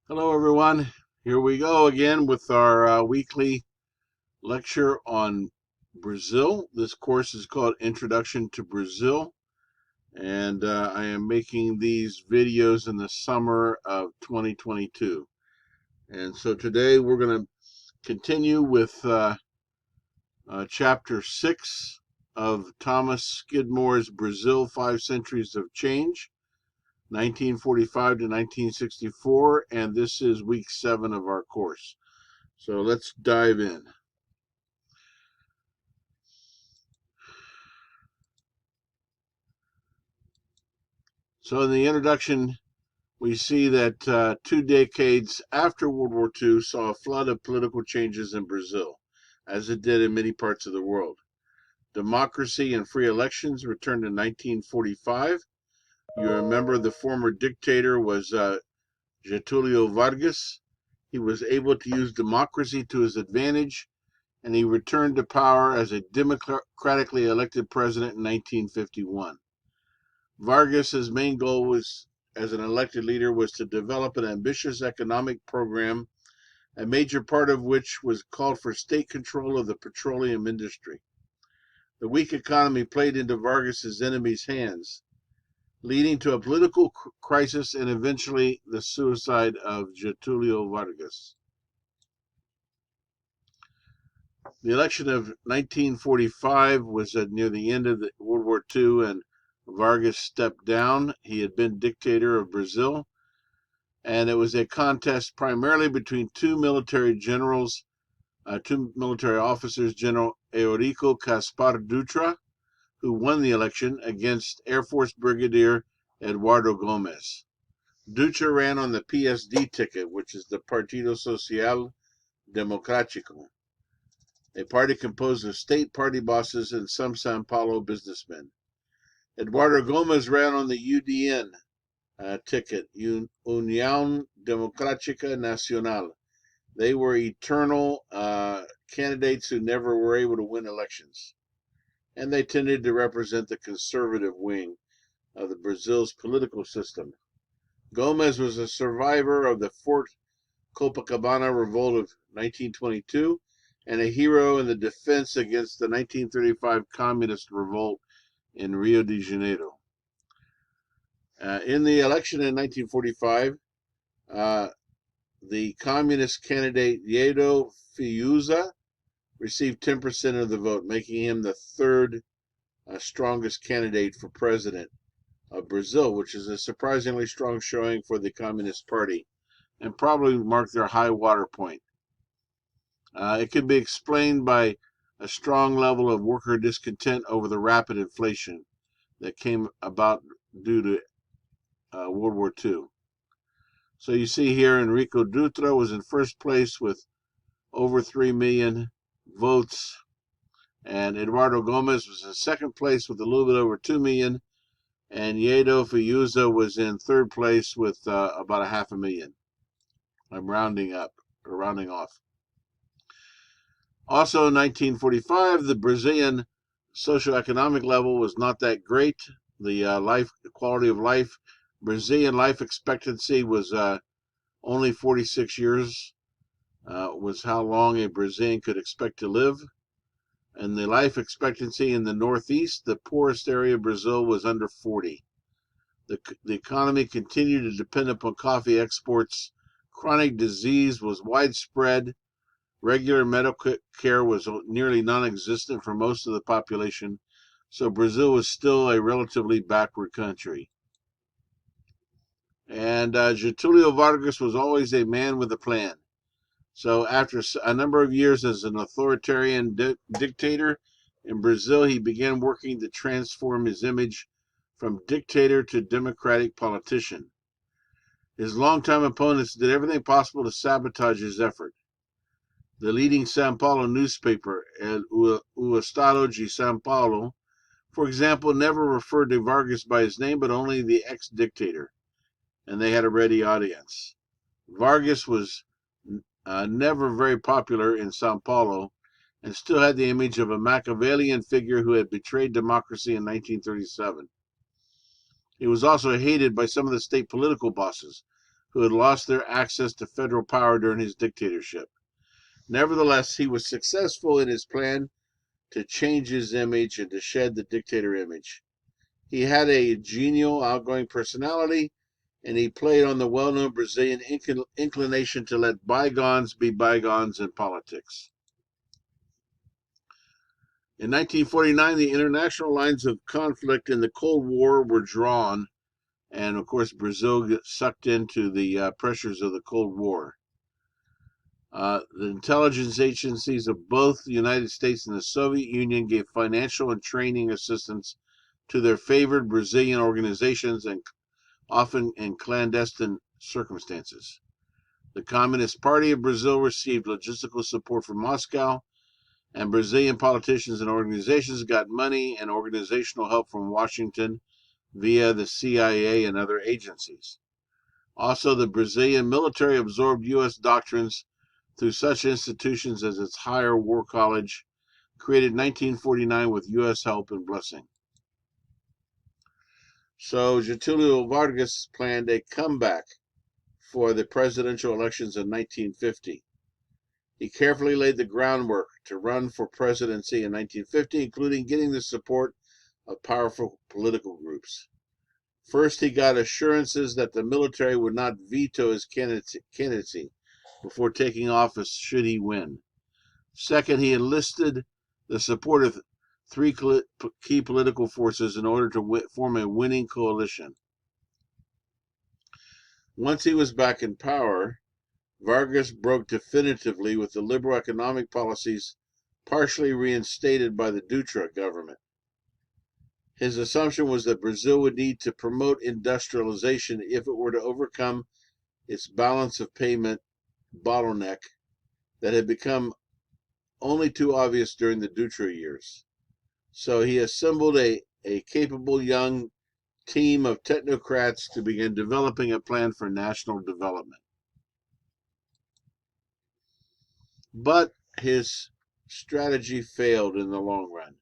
Hello, everyone. Here we go again with our weekly lecture on Brazil. This course is called Introduction to Brazil, and I am making these videos in the summer of 2022. And so today we're going to continue with Chapter 6 of Thomas Skidmore's Brazil, 5 Centuries of Change, 1945 to 1964, and this is week 7 of our course. So let's dive in. So in the introduction, we see that 2 decades after World War II saw a flood of political changes in Brazil, as it did in many parts of the world. Democracy and free elections returned in 1945. You remember the former dictator was Getulio Vargas. He was able to use democracy to his advantage, and he returned to power as a democratically elected president in 1951. Vargas's main goal was, as an elected leader, was to develop an ambitious economic program, a major part of which was called for state control of the petroleum industry. The weak economy played into Vargas's enemies' hands, leading to a political crisis and eventually the suicide of Getulio Vargas. The election of 1945 was near the end of World War II, and Vargas stepped down. He had been dictator of Brazil, and it was a contest primarily between two military officers, General Eurico Caspar Dutra, who won the election, against Air Force Brigadier Eduardo Gomes. Dutra ran on the PSD ticket, which is the Partido Social Democrático, a party composed of state party bosses and some Sao Paulo businessmen. Eduardo Gomes ran on the UDN ticket, União Democrática Nacional. They were eternal candidates who never were able to win elections, and they tended to represent the conservative wing of the Brazil's political system. Gomes was a survivor of the Fort Copacabana revolt of 1922 and a hero in the defense against the 1935 communist revolt in Rio de Janeiro. In the election in 1945, the communist candidate Edo Fiuza received 10% of the vote, making him the third strongest candidate for president of Brazil, which is a surprisingly strong showing for the Communist Party and probably marked their high water point. It could be explained by a strong level of worker discontent over the rapid inflation that came about due to World War II. So you see here Enrico Dutra was in first place with over 3 million votes, and Eduardo Gomes was in second place with a little bit over 2 million, and Edo Fiuza was in third place with about 500,000. I'm rounding off. Also in 1945, the Brazilian socioeconomic level was not that great. The quality of life, Brazilian life expectancy was only 46 years, was how long a Brazilian could expect to live. And the life expectancy in the Northeast, the poorest area of Brazil, was under 40. The economy continued to depend upon coffee exports. Chronic disease was widespread. Regular medical care was nearly non-existent for most of the population, so Brazil was still a relatively backward country. And Getulio Vargas was always a man with a plan. So after a number of years as an authoritarian dictator in Brazil, he began working to transform his image from dictator to democratic politician. His longtime opponents did everything possible to sabotage his effort. The leading Sao Paulo newspaper, O Estado de São Paulo, for example, never referred to Vargas by his name, but only the ex-dictator, and they had a ready audience. Vargas was never very popular in Sao Paulo, and still had the image of a Machiavellian figure who had betrayed democracy in 1937. He was also hated by some of the state political bosses, who had lost their access to federal power during his dictatorship. Nevertheless, he was successful in his plan to change his image and to shed the dictator image. He had a genial, outgoing personality, and he played on the well-known Brazilian inclination to let bygones be bygones in politics. In 1949, the international lines of conflict in the Cold War were drawn, and of course, Brazil got sucked into the pressures of the Cold War. The intelligence agencies of both the United States and the Soviet Union gave financial and training assistance to their favored Brazilian organizations, and often in clandestine circumstances. The Communist Party of Brazil received logistical support from Moscow, and Brazilian politicians and organizations got money and organizational help from Washington via the CIA and other agencies. Also, the Brazilian military absorbed U.S. doctrines through such institutions as its Higher War College, created in 1949 with U.S. help and blessing. So Getulio Vargas planned a comeback for the presidential elections in 1950. He carefully laid the groundwork to run for presidency in 1950, including getting the support of powerful political groups. First, he got assurances that the military would not veto his candidacy before taking office should he win. Second, he enlisted the support of three key political forces in order to form a winning coalition. Once he was back in power, Vargas broke definitively with the liberal economic policies partially reinstated by the Dutra government. His assumption was that Brazil would need to promote industrialization if it were to overcome its balance of payment bottleneck that had become only too obvious during the Dutra years. So he assembled a capable young team of technocrats to begin developing a plan for national development. But his strategy failed in the long run.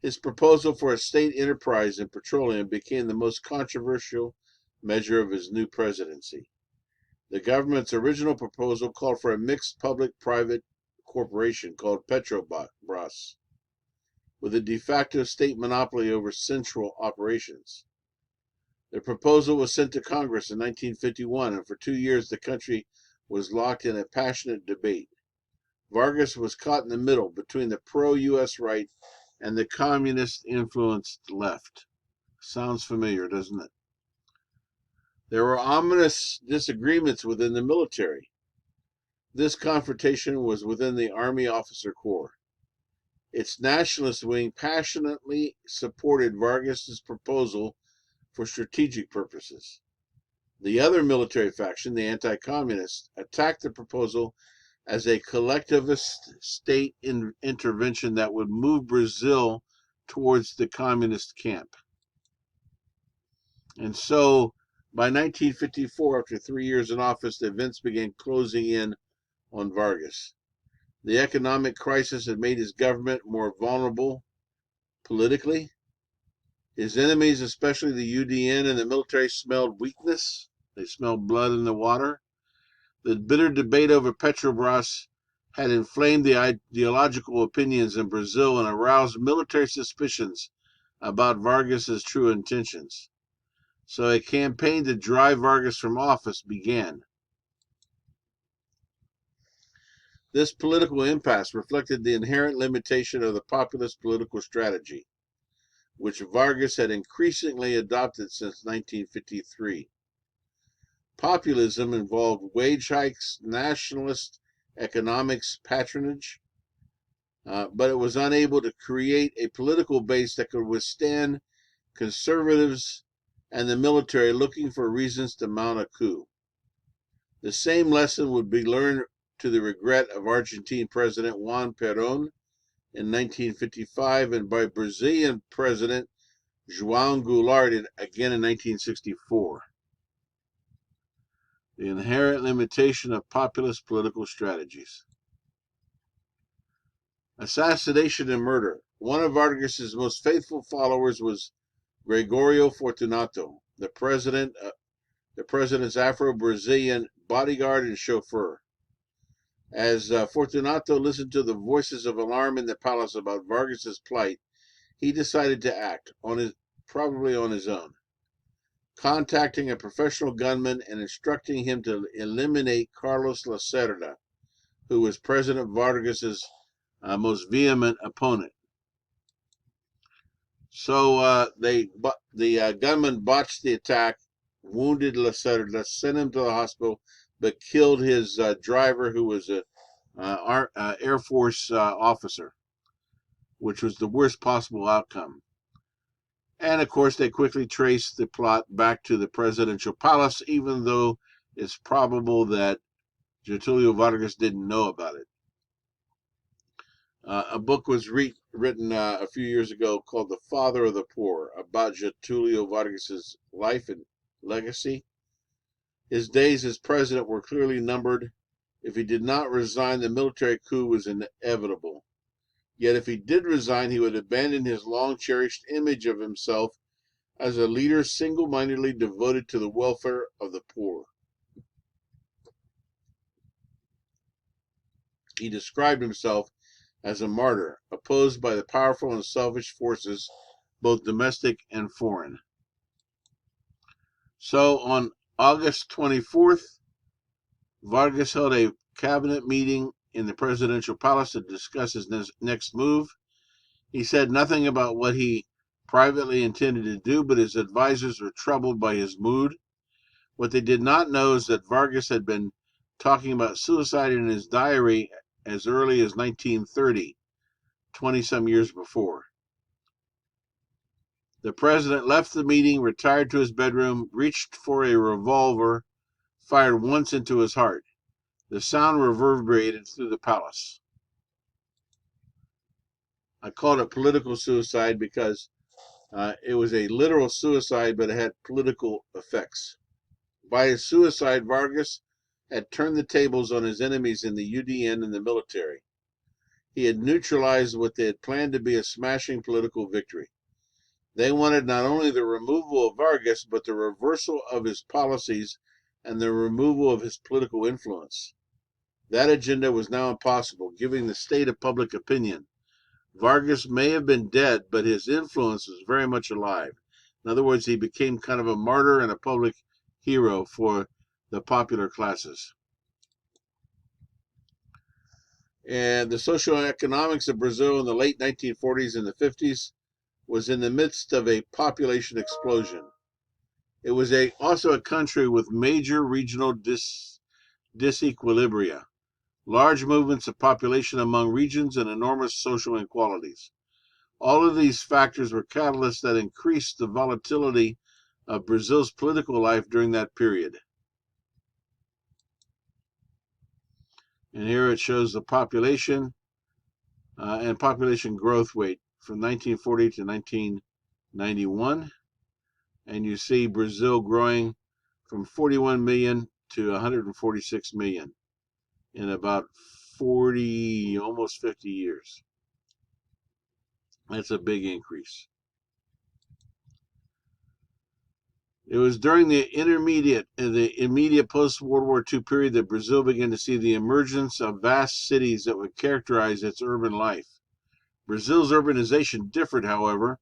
His proposal for a state enterprise in petroleum became the most controversial measure of his new presidency. The government's original proposal called for a mixed public-private corporation called Petrobras, with a de facto state monopoly over central operations. The proposal was sent to Congress in 1951, and for 2 years the country was locked in a passionate debate. Vargas was caught in the middle between the pro-U.S. right and the communist-influenced left. Sounds familiar, doesn't it? There were ominous disagreements within the military. This confrontation was within the Army Officer Corps. Its nationalist wing passionately supported Vargas's proposal for strategic purposes. The other military faction, the anti-communists, attacked the proposal as a collectivist state intervention that would move Brazil towards the communist camp. And so, by 1954, after 3 years in office, the events began closing in on Vargas. The economic crisis had made his government more vulnerable politically. His enemies, especially the UDN and the military, smelled weakness. They smelled blood in the water. The bitter debate over Petrobras had inflamed the ideological opinions in Brazil and aroused military suspicions about Vargas's true intentions. So a campaign to drive Vargas from office began. This political impasse reflected the inherent limitation of the populist political strategy, which Vargas had increasingly adopted since 1953. Populism involved wage hikes, nationalist economics patronage, but it was unable to create a political base that could withstand conservatives and the military looking for reasons to mount a coup. The same lesson would be learned to the regret of Argentine President Juan Perón in 1955 and by Brazilian President Joao Goulart again in 1964. The inherent limitation of populist political strategies. Assassination and murder. One of Vargas's most faithful followers was Gregorio Fortunato, the the president's Afro-Brazilian bodyguard and chauffeur. As Fortunato listened to the voices of alarm in the palace about Vargas's plight, he decided to act, probably on his own, contacting a professional gunman and instructing him to eliminate Carlos Lacerda, who was President Vargas's most vehement opponent. So the gunman botched the attack, wounded Lacerda, sent him to the hospital, but killed his driver, who was an Air Force officer, which was the worst possible outcome. And of course, they quickly traced the plot back to the presidential palace, even though it's probable that Getulio Vargas didn't know about it. A book was written a few years ago called The Father of the Poor, about Getulio Vargas's life and legacy. His days as president were clearly numbered. If he did not resign, the military coup was inevitable. Yet if he did resign, he would abandon his long-cherished image of himself as a leader single-mindedly devoted to the welfare of the poor. He described himself as a martyr, opposed by the powerful and selfish forces, both domestic and foreign. So on August 24th, Vargas held a cabinet meeting in the presidential palace to discuss his next move. He said nothing about what he privately intended to do, but his advisors were troubled by his mood. What they did not know is that Vargas had been talking about suicide in his diary as early as 1930, 20-some years before. The president left the meeting, retired to his bedroom, reached for a revolver, fired once into his heart. The sound reverberated through the palace. I called it political suicide because it was a literal suicide, but it had political effects. By his suicide, Vargas had turned the tables on his enemies in the UDN and the military. He had neutralized what they had planned to be a smashing political victory. They wanted not only the removal of Vargas, but the reversal of his policies and the removal of his political influence. That agenda was now impossible, given the state of public opinion. Vargas may have been dead, but his influence was very much alive. In other words, he became kind of a martyr and a public hero for the popular classes. And the socioeconomics of Brazil in the late 1940s and the 50s was in the midst of a population explosion. It was also a country with major regional disequilibria, large movements of population among regions, and enormous social inequalities. All of these factors were catalysts that increased the volatility of Brazil's political life during that period. And here it shows the population and population growth rate from 1940 to 1991. And you see Brazil growing from 41 million to 146 million in about 40, almost 50 years. That's a big increase. It was during the immediate post-World War II period that Brazil began to see the emergence of vast cities that would characterize its urban life. Brazil's urbanization differed, however,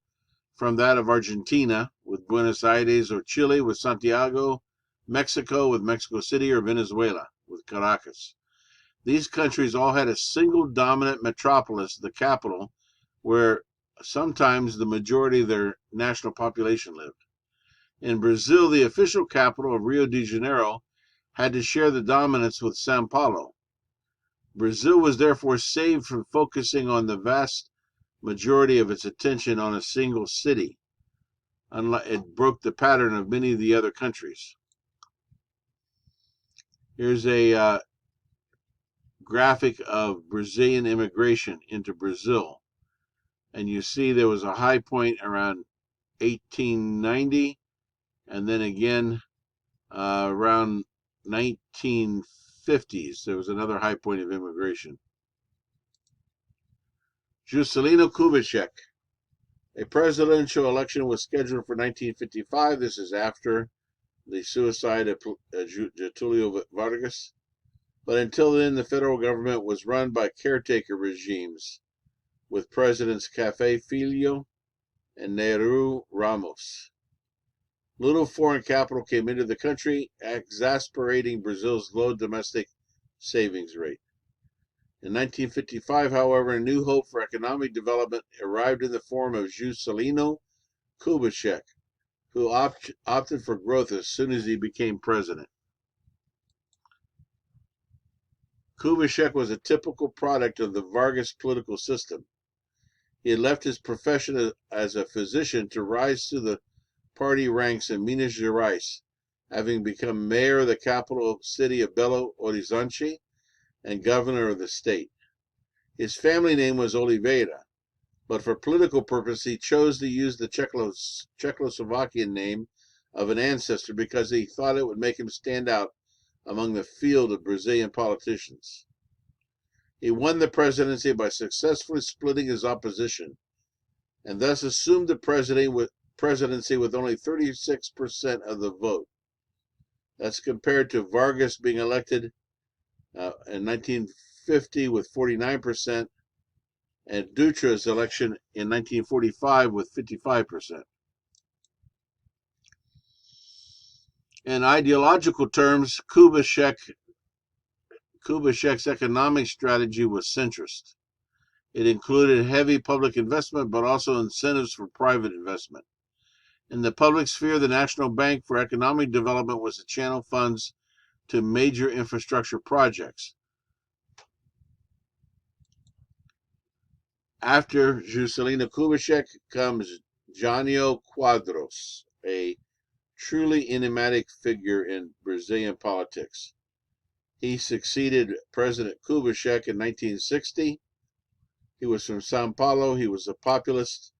from that of Argentina with Buenos Aires, or Chile with Santiago, Mexico with Mexico City, or Venezuela with Caracas. These countries all had a single dominant metropolis, the capital, where sometimes the majority of their national population lived. In Brazil, the official capital of Rio de Janeiro had to share the dominance with São Paulo. Brazil was therefore saved from focusing on the vast majority of its attention on a single city. It broke the pattern of many of the other countries. Here's a graphic of Brazilian immigration into Brazil. And you see there was a high point around 1890, and then again around 1950s, there was another high point of immigration. Jucelino Kubitschek. A presidential election was scheduled for 1955. This is after the suicide of Getulio Vargas. But until then, the federal government was run by caretaker regimes with Presidents Cafe Filho and Nehru Ramos. Little foreign capital came into the country, exasperating Brazil's low domestic savings rate. In 1955, however, a new hope for economic development arrived in the form of Jucelino Kubitschek, who opted for growth as soon as he became president. Kubitschek was a typical product of the Vargas political system. He had left his profession as a physician to rise through the party ranks in Minas Gerais, having become mayor of the capital city of Belo Horizonte and governor of the state. His family name was Oliveira, but for political purpose he chose to use the Czechoslovakian name of an ancestor because he thought it would make him stand out among the field of Brazilian politicians. He won the presidency by successfully splitting his opposition, and thus assumed the presidency with only 36% of the vote. That's compared to Vargas being elected in 1950 with 49%, and Dutra's election in 1945 with 55%. In ideological terms, Kubitschek's economic strategy was centrist. It included heavy public investment, but also incentives for private investment. In the public sphere, the National Bank for Economic Development was to channel funds to major infrastructure projects. After Jucelino Kubitschek comes Janio Quadros, a truly enigmatic figure in Brazilian politics. He succeeded President Kubitschek in 1960. He was from Sao Paulo. He was a populist.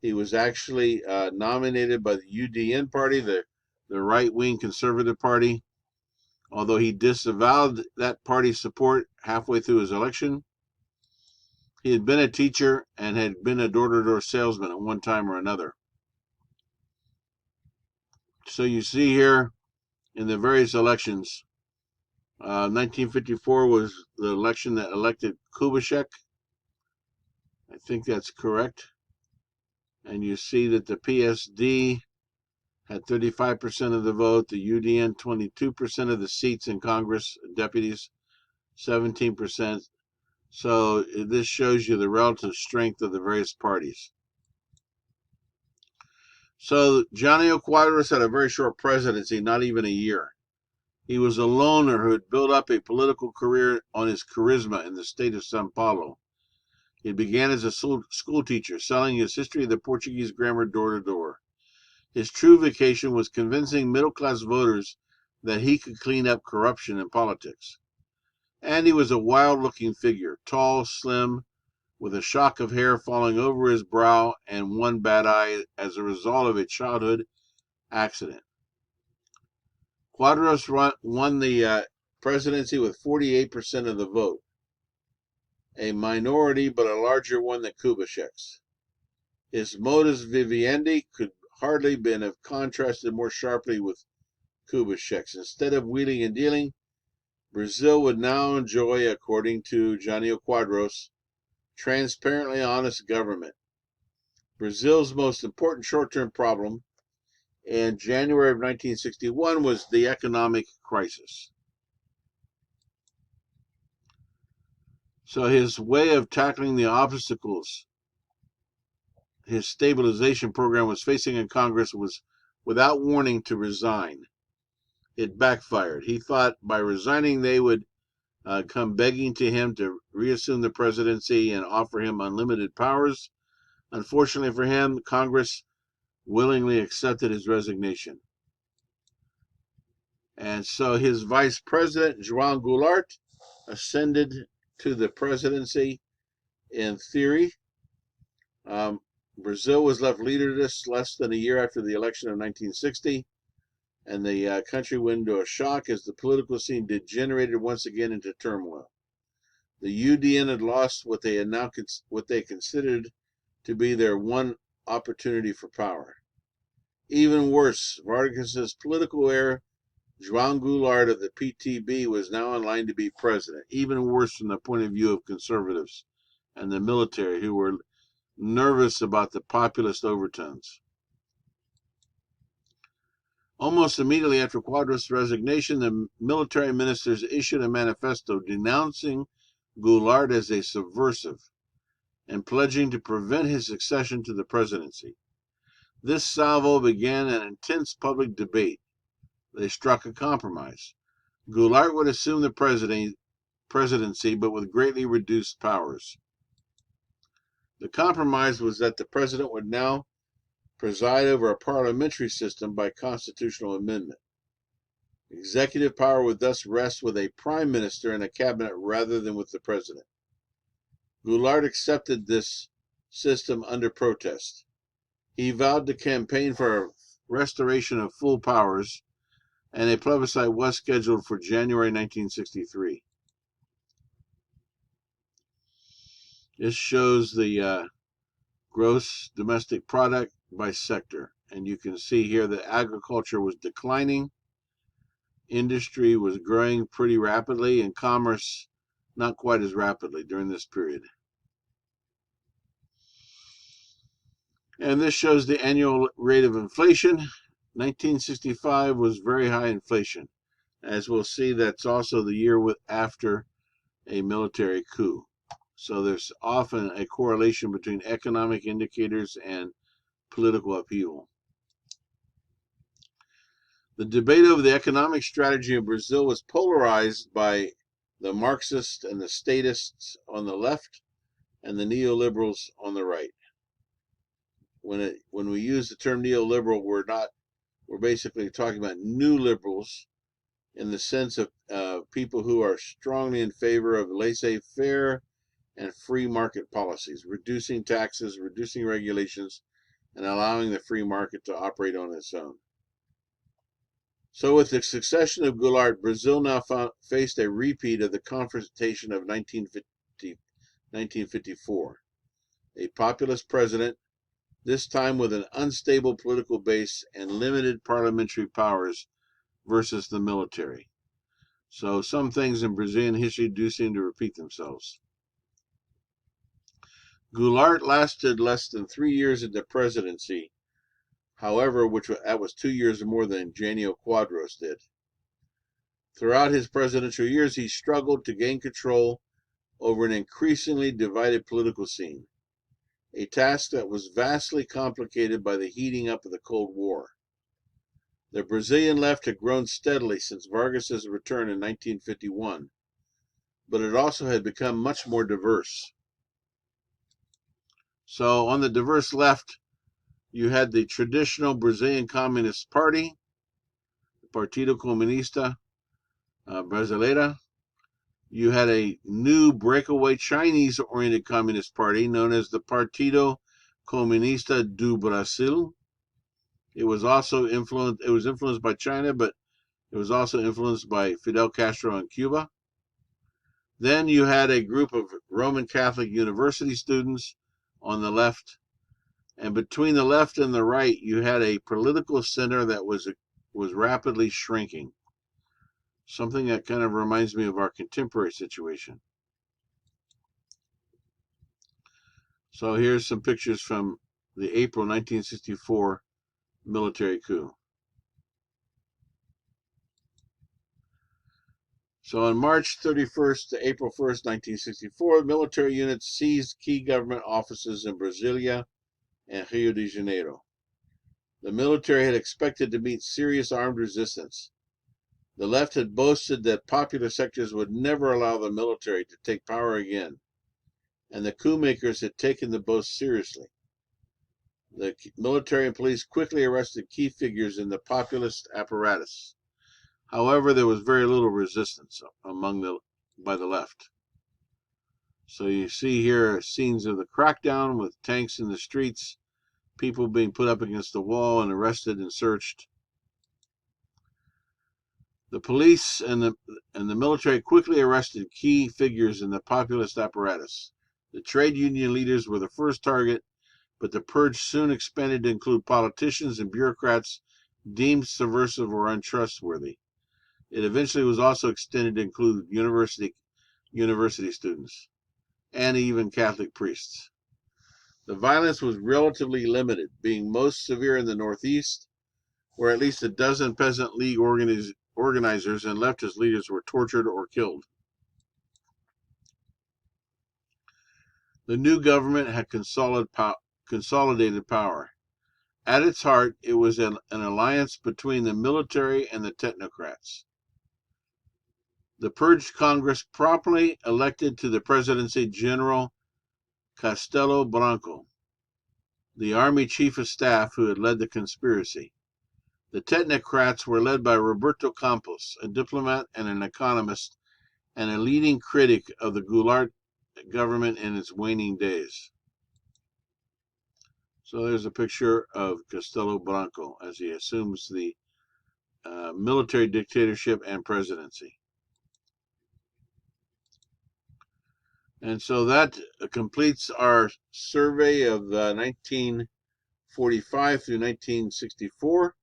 He was actually nominated by the UDN party, the right-wing conservative party, although he disavowed that party's support halfway through his election. He had been a teacher and had been a door-to-door salesman at one time or another. So you see here in the various elections, 1954 was the election that elected Kubitschek. I think that's correct. And you see that the PSD had 35% of the vote, the UDN 22% of the seats in Congress, deputies 17%. So this shows you the relative strength of the various parties. So Janio Quadros had a very short presidency, not even a year. He was a loner who had built up a political career on his charisma in the state of Sao Paulo. He began as a school teacher, selling his history of the Portuguese grammar door to door. His true vocation was convincing middle-class voters that he could clean up corruption in politics. And he was a wild-looking figure, tall, slim, with a shock of hair falling over his brow and one bad eye as a result of a childhood accident. Quadros won the presidency with 48% of the vote, a minority but a larger one than Kubitschek's. His modus vivendi could hardly have contrasted more sharply with Kubitschek's. Instead of wheeling and dealing, Brazil would now enjoy, according to Janio Quadros, transparently honest government. Brazil's most important short-term problem in January of 1961 was the economic crisis. So his way of tackling the obstacles his stabilization program was facing in Congress was, without warning, to resign. It backfired. He thought by resigning they would come begging to him to reassume the presidency and offer him unlimited powers. Unfortunately for him, Congress willingly accepted his resignation. And so his vice president, Joao Goulart, ascended to the presidency in theory. Brazil was left leaderless less than a year after the election of 1960, and the country went into a shock as the political scene degenerated once again into turmoil. The UDN had lost what they considered to be their one opportunity for power. Even worse, Vargas's political heir, Joao Goulart of the PTB, was now in line to be president. Even worse from the point of view of conservatives and the military, who were nervous about the populist overtones. Almost immediately after Quadros' resignation, the military ministers issued a manifesto denouncing Goulart as a subversive and pledging to prevent his succession to the presidency. This salvo began an intense public debate. They struck a compromise. Goulart would assume the presidency, but with greatly reduced powers. The compromise was that the president would now preside over a parliamentary system by constitutional amendment. Executive power would thus rest with a prime minister and a cabinet rather than with the president. Goulart accepted this system under protest. He vowed to campaign for a restoration of full powers, and a plebiscite was scheduled for January 1963. This shows the gross domestic product by sector, and you can see here that agriculture was declining, industry was growing pretty rapidly, and commerce not quite as rapidly during this period. And this shows the annual rate of inflation. 1965 was very high inflation. As we'll see, that's also the year after a military coup. So there's often a correlation between economic indicators and political upheaval. The debate over the economic strategy of Brazil was polarized by the Marxists and the statists on the left and the neoliberals on the right. When we use the term neoliberal, we're basically talking about new liberals in the sense of people who are strongly in favor of laissez-faire and free market policies, reducing taxes, reducing regulations, and allowing the free market to operate on its own. So with the succession of Goulart, Brazil now faced a repeat of the confrontation of 1954. A populist president, this time with an unstable political base and limited parliamentary powers, versus the military. So some things in Brazilian history do seem to repeat themselves. Goulart lasted less than 3 years in the presidency, however, that was 2 years more than Janio Quadros did. Throughout his presidential years, he struggled to gain control over an increasingly divided political scene, a task that was vastly complicated by the heating up of the Cold War. The Brazilian left had grown steadily since Vargas's return in 1951, but it also had become much more diverse. So on the diverse left, you had the traditional Brazilian Communist Party, Partido Comunista Brasileiro. You had a new breakaway Chinese-oriented Communist Party known as the Partido Comunista do Brasil. It was influenced by China, but it was also influenced by Fidel Castro in Cuba. Then you had a group of Roman Catholic university students on the left. And between the left and the right, you had a political center that was rapidly shrinking. Something that kind of reminds me of our contemporary situation. So here's some pictures from the April 1964 military coup. So on March 31st to April 1st, 1964, military units seized key government offices in Brasilia and Rio de Janeiro. The military had expected to meet serious armed resistance. The left had boasted that popular sectors would never allow the military to take power again, and the coup makers had taken the boast seriously. The military and police quickly arrested key figures in the populist apparatus. However, there was very little resistance by the left. So you see here scenes of the crackdown with tanks in the streets, people being put up against the wall and arrested and searched. The police and the military quickly arrested key figures in the populist apparatus. The trade union leaders were the first target, but the purge soon expanded to include politicians and bureaucrats deemed subversive or untrustworthy. It eventually was also extended to include university students and even Catholic priests. The violence was relatively limited, being most severe in the Northeast, where at least a dozen peasant league organizers and leftist leaders were tortured or killed. The new government had consolidated power. At its heart, it was an alliance between the military and the technocrats. The purged Congress promptly elected to the presidency General Castelo Branco, the army chief of staff who had led the conspiracy. The technocrats were led by Roberto Campos, a diplomat and an economist, and a leading critic of the Goulart government in its waning days. So there's a picture of Castelo Branco as he assumes the military dictatorship and presidency. And so that completes our survey of 1945 through 1964,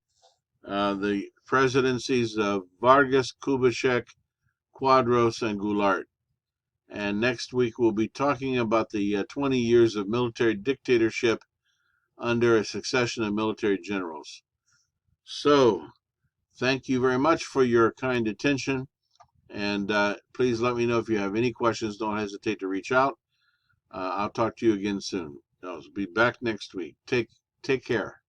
the presidencies of Vargas, Kubitschek, Quadros, and Goulart. And next week we'll be talking about the 20 years of military dictatorship under a succession of military generals. So, thank you very much for your kind attention. And please let me know if you have any questions. Don't hesitate to reach out. I'll talk to you again soon. I'll be back next week. Take care.